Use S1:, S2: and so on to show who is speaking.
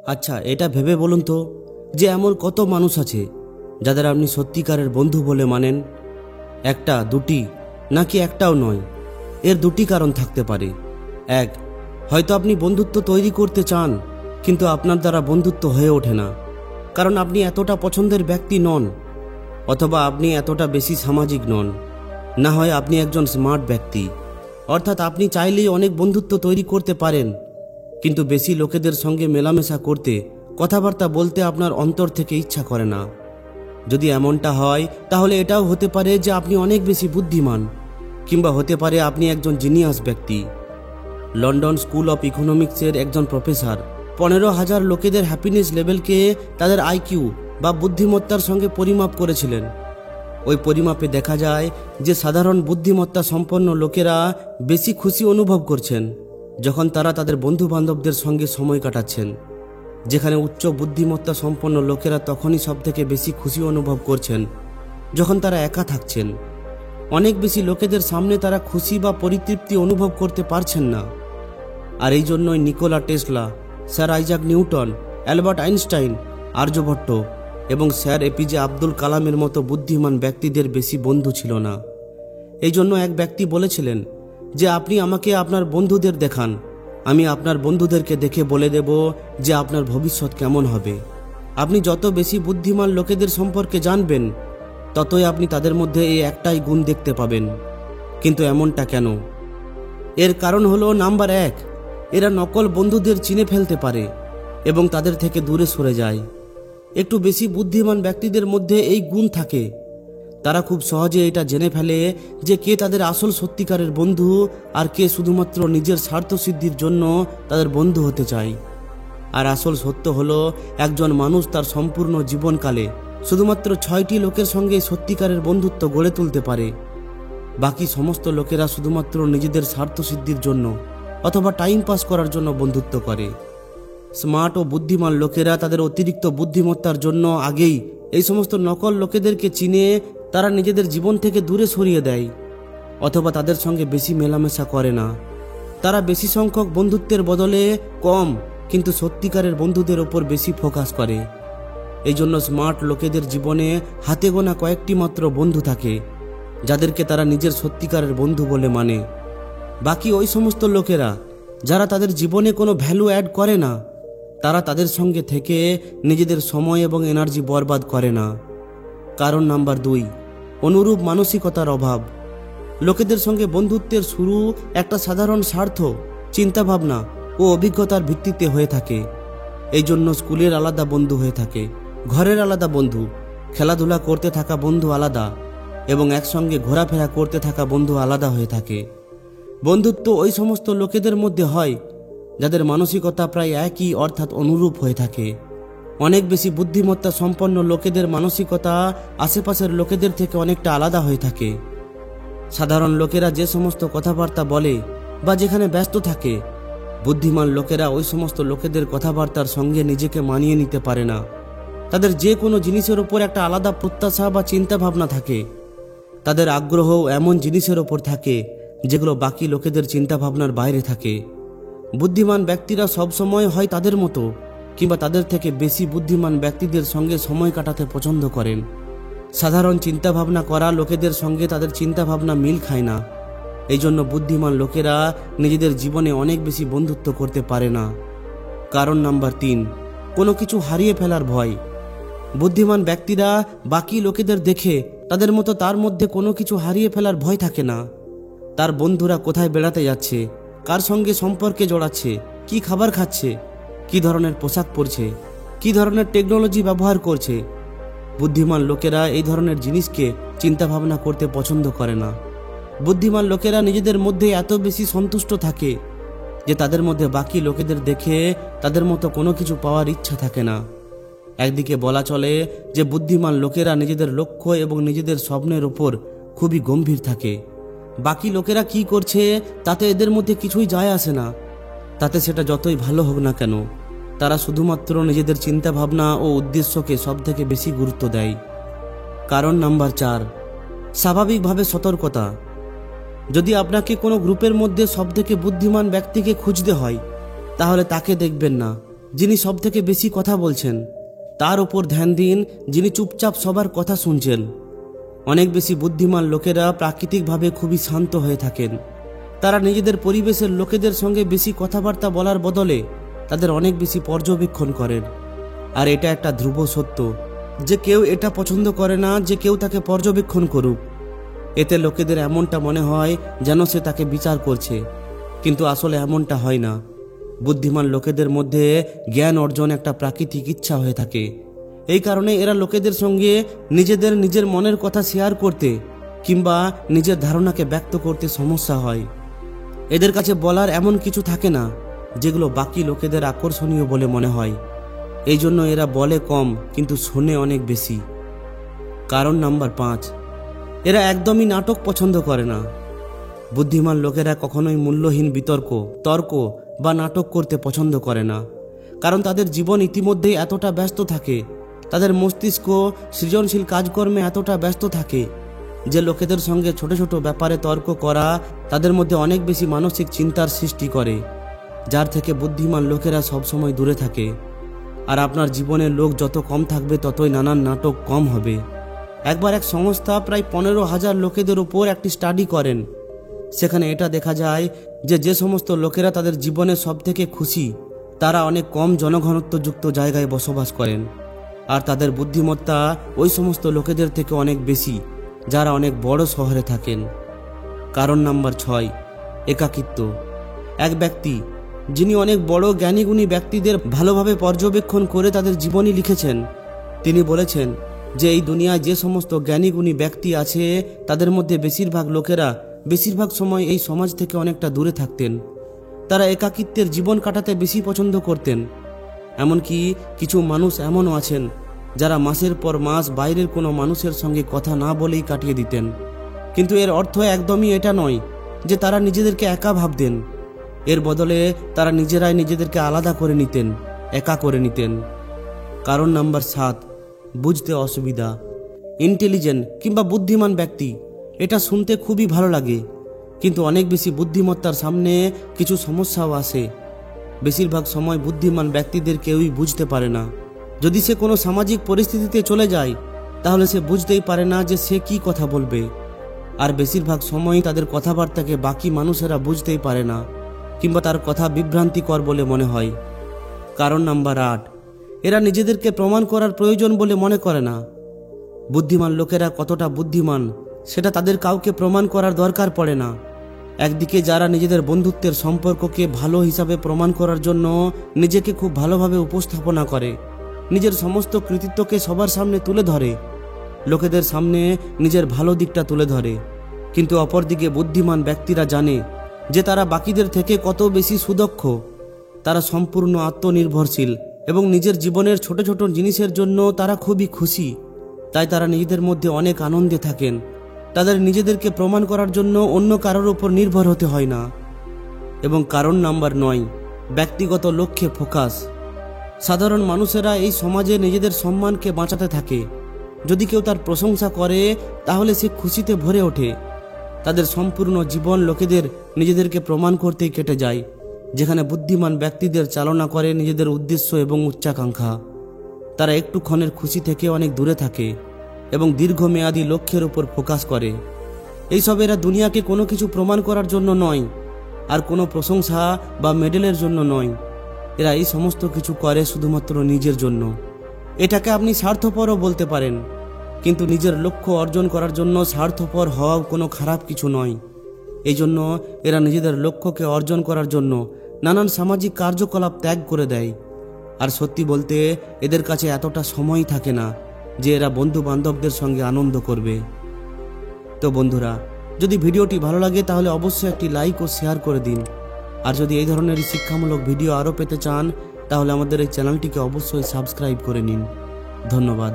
S1: আচ্ছা, এটা ভেবে বলুন তো যে এমন কত মানুষ আছে যাদের আপনি সত্যিকারের বন্ধু বলে মানেন? একটা, দুটি, নাকি একটাও নয়? এর দুটি কারণ থাকতে পারে। এক, হয়তো আপনি বন্ধুত্ব তৈরি করতে চান, কিন্তু আপনার দ্বারা বন্ধুত্ব হয়ে ওঠে না, কারণ আপনি এতটা পছন্দের ব্যক্তি নন, অথবা আপনি এতটা বেশি সামাজিক নন। না হয় আপনি একজন স্মার্ট ব্যক্তি, অর্থাৎ আপনি চাইলেই অনেক বন্ধুত্ব তৈরি করতে পারেন, কিন্তু বেশি লোকেদের সঙ্গে মেলামেশা করতে, কথাবার্তা বলতে আপনার অন্তর থেকে ইচ্ছা করে না। যদি এমনটা হয় তাহলে এটাও হতে পারে যে আপনি অনেক বেশি বুদ্ধিমান, কিংবা হতে পারে আপনি একজন জিনিয়াস ব্যক্তি। লন্ডন স্কুল অফ ইকোনমিক্সের একজন প্রফেসর 15,000 লোকেদের হ্যাপিনেস লেভেলকে তাদের আইকিউ বা বুদ্ধিমত্তার সঙ্গে পরিমাপ করেছিলেন। ওই পরিমাপে দেখা যায় যে সাধারণ বুদ্ধিমত্তা সম্পন্ন লোকেরা বেশি খুশি অনুভব করছেন যখন তারা তাদের বন্ধু বান্ধবদের সঙ্গে সময় কাটাচ্ছেন, যেখানে উচ্চ বুদ্ধিমত্তা সম্পন্ন লোকেরা তখনই সবথেকে বেশি খুশি অনুভব করছেন যখন তারা একা থাকছেন। অনেক বেশি লোকেদের সামনে তারা খুশি বা পরিতৃপ্তি অনুভব করতে পারছেন না। আর এই জন্যই Nikola Tesla, sir Isaac Newton, Albert Einstein, Aryabhata এবং স্যার এপিজে আব্দুল কালামের মতো বুদ্ধিমান ব্যক্তিদের বেশি বন্ধু ছিল না। এই জন্য এক ব্যক্তি বলেছিলেন যে আপনি আমাকে আপনার বন্ধুদের দেখান, আমি আপনার বন্ধুদেরকে দেখে বলে দেব যে আপনার ভবিষ্যৎ কেমন হবে। আপনি যত বেশি বুদ্ধিমান লোকেদের সম্পর্কে জানবেন, ততই আপনি তাদের মধ্যে এই একটাই গুণ দেখতে পাবেন। কিন্তু এমনটা কেন? এর কারণ হলো, নাম্বার 1, এরা নকল বন্ধুদের চিনে ফেলতে পারে এবং তাদের থেকে দূরে সরে যায়। একটু বেশি বুদ্ধিমান ব্যক্তিদের মধ্যে এই গুণ থাকে। তারা খুব সহজে এটা জেনে ফেলে যে কে তাদের আসল সত্যিকারের বন্ধু আর কে শুধুমাত্র নিজের স্বার্থ সিদ্ধির জন্য তাদের বন্ধু হতে চায়। আর আসল সত্য হলো, একজন মানুষ তার সম্পূর্ণ জীবনকালে শুধুমাত্র 6টি লোকের সঙ্গে সত্যিকারের বন্ধুত্ব গড়ে তুলতে পারে। বাকি সমস্ত লোকেরা শুধুমাত্র নিজেদের স্বার্থ সিদ্ধির জন্য অথবা টাইম পাস করার জন্য বন্ধুত্ব করে। স্মার্ট ও বুদ্ধিমান লোকেরা তাদের অতিরিক্ত বুদ্ধিমত্তার জন্য আগেই এই সমস্ত নকল লোকেদেরকে চিনে তারা নিজেদের জীবন থেকে দূরে সরিয়ে দেয়, অথবা তাদের সঙ্গে বেশি মেলামেশা করে না। তারা বেশি সংখ্যক বন্ধুত্বের বদলে কম কিন্তু সত্যিকারের বন্ধুদের ওপর বেশি ফোকাস করে। এই জন্য স্মার্ট লোকেদের জীবনে হাতে গোনা কয়েকটি মাত্র বন্ধু থাকে যাদেরকে তারা নিজের সত্যিকারের বন্ধু বলে মানে। বাকি ওই সমস্ত লোকেরা যারা তাদের জীবনে কোনো ভ্যালু অ্যাড করে না, তারা তাদের সঙ্গে থেকে নিজেদের সময় এবং এনার্জি বরবাদ করে না। কারণ নাম্বার 2, অনুরূপ মানসিকতার অভাব। লোকেদের সঙ্গে বন্ধুত্বের শুরু একটা সাধারণ স্বার্থ, চিন্তাভাবনা ও অভিজ্ঞতার ভিত্তিতে হয়ে থাকে। এই জন্য স্কুলের আলাদা বন্ধু হয়ে থাকে, ঘরের আলাদা বন্ধু, খেলাধুলা করতে থাকা বন্ধু আলাদা, এবং একসঙ্গে ঘোরাফেরা করতে থাকা বন্ধু আলাদা হয়ে থাকে। বন্ধুত্ব ওই সমস্ত লোকেদের মধ্যে হয় যাদের মানসিকতা প্রায় একই, অর্থাৎ অনুরূপ হয়ে থাকে। অনেক বেশি বুদ্ধিমত্তা সম্পন্ন লোকেদের মানসিকতা আশেপাশের লোকেদের থেকে অনেকটা আলাদা হয়ে থাকে। সাধারণ লোকেরা যে সমস্ত কথাবার্তা বলে বা যেখানে ব্যস্ত থাকে, বুদ্ধিমান লোকেরা ওই সমস্ত লোকেদের কথাবার্তার সঙ্গে নিজেকে মানিয়ে নিতে পারে না। তাদের যে কোনো জিনিসের ওপর একটা আলাদা প্রত্যাশা বা চিন্তা ভাবনা থাকে। তাদের আগ্রহ এমন জিনিসের ওপর থাকে যেগুলো বাকি লোকেদের চিন্তা ভাবনার বাইরে থাকে। বুদ্ধিমান ব্যক্তিরা সবসময় হয় তাদের মতো কিংবা তাদের থেকে বেশি বুদ্ধিমান ব্যক্তিদের সঙ্গে সময় কাটাতে পছন্দ করেন। সাধারণ চিন্তাভাবনা করা লোকেদের সঙ্গে তাদের চিন্তাভাবনা মিল খায় না। এই জন্য বুদ্ধিমান লোকেরা নিজেদের জীবনে অনেক বেশি বন্ধুত্ব করতে পারে না। কারণ নাম্বার 3, কোনো কিছু হারিয়ে ফেলার ভয়। বুদ্ধিমান ব্যক্তিরা বাকি লোকেদের দেখে তাদের মতো তার মধ্যে কোনো কিছু হারিয়ে ফেলার ভয় থাকে না। তার বন্ধুরা কোথায় বেড়াতে যাচ্ছে, কার সঙ্গে সম্পর্কে জড়াচ্ছে, কি খাবার খাচ্ছে, কি ধরনের পোশাক পরছে, কি ধরনের টেকনোলজি ব্যবহার করছে, বুদ্ধিমান লোকেরা এই ধরনের জিনিসকে চিন্তা ভাবনা করতে পছন্দ করে না। বুদ্ধিমান লোকেরা নিজেদের মধ্যে এত বেশি সন্তুষ্ট থাকে যে তাদের মধ্যে বাকি লোকেদের দেখে তাদের মতো কোনো কিছু পাওয়ার ইচ্ছা থাকে না। একদিকে বলা চলে যে বুদ্ধিমান লোকেরা নিজেদের লক্ষ্য এবং নিজেদের স্বপ্নের উপর খুবই গম্ভীর থাকে। বাকি লোকেরা কি করছে তাতে এদের মধ্যে কিছুই যায় আসে না, তাতে সেটা যতই ভালো হোক না কেন। তারা শুধুমাত্র নিজেদের চিন্তা ভাবনা ও উদ্দেশ্যকে সবথেকে বেশি গুরুত্ব দেয়। কারণ নাম্বার 4, স্বাভাবিকভাবে সতর্কতা। যদি আপনাকে কোনো গ্রুপের মধ্যে সবথেকে বুদ্ধিমান ব্যক্তিকে খুঁজতে হয়, তাহলে তাকে দেখবেন না, যিনি সবথেকে বেশি কথা বলছেন, তার উপর ধ্যান দিন যিনি চুপচাপ সবার কথা শুনছেন। অনেক বেশি বুদ্ধিমান লোকেরা প্রাকৃতিকভাবে খুবই শান্ত হয়ে থাকেন। তারা নিজেদের পরিবেশের লোকেদের সঙ্গে বেশি কথাবার্তা বলার বদলে তাদের অনেক বেশি পর্যবেক্ষণ করেন। আর এটা একটা ধ্রুব সত্য যে কেউ এটা পছন্দ করে না যে কেউ তাকে পর্যবেক্ষণ করুক। এতে লোকেদের এমনটা মনে হয় যেন সে তাকে বিচার করছে, কিন্তু আসলে এমনটা হয় না। বুদ্ধিমান লোকেদের মধ্যে জ্ঞান অর্জন একটা প্রাকৃতিক ইচ্ছা হয়ে থাকে। এই কারণে এরা লোকেদের সঙ্গে নিজের মনের কথা শেয়ার করতে কিংবা নিজের ধারণাকে ব্যক্ত করতে সমস্যা হয়। এদের কাছে বলার এমন কিছু থাকে না যেগুলো বাকি লোকেদের আকর্ষণীয় বলে মনে হয়। এই জন্য এরা বলে কম কিন্তু শোনে অনেক বেশি। কারণ নাম্বার 5, এরা একদমই নাটক পছন্দ করে না। বুদ্ধিমান লোকেরা কখনোই মূল্যহীন তর্ক বা নাটক করতে পছন্দ করে না, কারণ তাদের জীবন ইতিমধ্যেই এতটা ব্যস্ত থাকে, তাদের মস্তিষ্ক সৃজনশীল কাজকর্মে এতটা ব্যস্ত থাকে যে লোকেদের সঙ্গে ছোট ছোট ব্যাপারে তর্ক করা তাদের মধ্যে অনেক বেশি মানসিক চিন্তার সৃষ্টি করে, যার থেকে বুদ্ধিমান লোকেরা সবসময় দূরে থাকে। আর আপনার জীবনের লোক যত কম থাকবে ততই নানান নাটক কম হবে। একবার এক সংস্থা প্রায় 15,000 লোকেদের উপর একটি স্টাডি করেন। সেখানে এটা দেখা যায় যে সমস্ত লোকেরা তাদের জীবনে সবথেকে খুশি তারা অনেক কম জনঘনত্বযুক্ত জায়গায় বসবাস করেন, আর তাদের বুদ্ধিমত্তা ওই সমস্ত লোকেদের থেকে অনেক বেশি যারা অনেক বড় শহরে থাকেন। কারণ নাম্বার 6, একাকিত্ব। এক ব্যক্তি যিনি অনেক বড় জ্ঞানীগুণী ব্যক্তিদের ভালোভাবে পর্যবেক্ষণ করে তাদের জীবনী লিখেছেন, তিনি বলেছেন যে এই দুনিয়ায় যে সমস্ত জ্ঞানীগুণী ব্যক্তি আছে তাদের মধ্যে বেশিরভাগ লোকেরা বেশিরভাগ সময় এই সমাজ থেকে অনেকটা দূরে থাকতেন। তারা একাকিত্বের জীবন কাটাতে বেশি পছন্দ করতেন। এমনকি কিছু মানুষ এমনও আছেন যারা মাসের পর মাস বাইরের কোনো মানুষের সঙ্গে কথা না বলেই কাটিয়ে দিতেন। কিন্তু এর অর্থ একদমই এটা নয় যে তারা নিজেদেরকে একা ভাবতেন। এর বদলে তারা নিজেরাই নিজেদেরকে আলাদা করে নিতেন, একা করে নিতেন। কারণ নাম্বার 7, বুঝতে অসুবিধা। ইন্টেলিজেন্ট কিংবা বুদ্ধিমান ব্যক্তি, এটা শুনতে খুবই ভালো লাগে, কিন্তু অনেক বেশি বুদ্ধিমত্তার সামনে কিছু সমস্যাও আসে। বেশিরভাগ সময় বুদ্ধিমান ব্যক্তিদের কেউই বুঝতে পারে না। যদি সে কোনো সামাজিক পরিস্থিতিতে চলে যায় তাহলে সে বুঝতেই পারে না যে সে কি কথা বলবে, আর বেশিরভাগ সময় তাদের কথাবার্তাকে বাকি মানুষেরা বুঝতেই পারে না কিংবা তার কথা বিভ্রান্তিকর বলে মনে হয়। কারণ নাম্বার 8, এরা নিজেদেরকে প্রমাণ করার প্রয়োজন বলে মনে করে না। বুদ্ধিমান লোকেরা কতটা বুদ্ধিমান সেটা তাদের কাউকে প্রমাণ করার দরকার পড়ে না। একদিকে যারা নিজেদের বন্ধুত্বের সম্পর্ককে ভালো হিসাবে প্রমাণ করার জন্য নিজেকে খুব ভালোভাবে উপস্থাপনা করে, নিজের সমস্ত কৃতিত্বকে সবার সামনে তুলে ধরে, লোকেদের সামনে নিজের ভালো দিকটা তুলে ধরে, কিন্তু অপরদিকে বুদ্ধিমান ব্যক্তিরা জানে যে তারা বাকিদের থেকে কত বেশি সুদক্ষ। তারা সম্পূর্ণ আত্মনির্ভরশীল এবং নিজের জীবনের ছোট ছোট জিনিসের জন্য তারা খুবই খুশি। তাই তারা নিজেদের মধ্যে অনেক আনন্দে থাকেন। তাদের নিজেদেরকে প্রমাণ করার জন্য অন্য কারোর উপর নির্ভর হতে হয় না। এবং কারণ নাম্বার 9, ব্যক্তিগত লক্ষ্যে ফোকাস। সাধারণ মানুষেরা এই সমাজে নিজেদের সম্মানকে বাঁচাতে থাকে। যদি কেউ তার প্রশংসা করে তাহলে সে খুশিতে ভরে ওঠে। তাদের সম্পূর্ণ জীবন লোকেদের নিজেদেরকে প্রমাণ করতেই কেটে যায়, যেখানে বুদ্ধিমান ব্যক্তিদের চালনা করে নিজেদের উদ্দেশ্য এবং উচ্চাকাঙ্ক্ষা। তারা একটুক্ষণের খুশি থেকে অনেক দূরে থাকে এবং দীর্ঘমেয়াদী লক্ষ্যের উপর ফোকাস করে। এইসব এরা দুনিয়াকে কোনো কিছু প্রমাণ করার জন্য নয়, আর কোনো প্রশংসা বা মেডেলের জন্য নয়। এরা এই সমস্ত কিছু করে শুধুমাত্র নিজের জন্য। এটাকে আপনি স্বার্থপরও বলতে পারেন, কিন্তু নিজের লক্ষ্য অর্জন করার জন্য স্বার্থপর হওয়াও কোনো খারাপ কিছু নয়। এই জন্য এরা নিজেদের লক্ষ্যকে অর্জন করার জন্য নানান সামাজিক কার্যকলাপ ত্যাগ করে দেয়। আর সত্যি বলতে এদের কাছে এতটা সময় থাকে না যে এরা বন্ধু বান্ধবদের সঙ্গে আনন্দ করবে। তো বন্ধুরা, যদি ভিডিওটি ভালো লাগে তাহলে অবশ্যই একটি লাইক ও শেয়ার করে দিন। আর যদি এই ধরনের শিক্ষামূলক ভিডিও আরও পেতে চান তাহলে আমাদের এই চ্যানেলটিকে অবশ্যই সাবস্ক্রাইব করে নিন। ধন্যবাদ।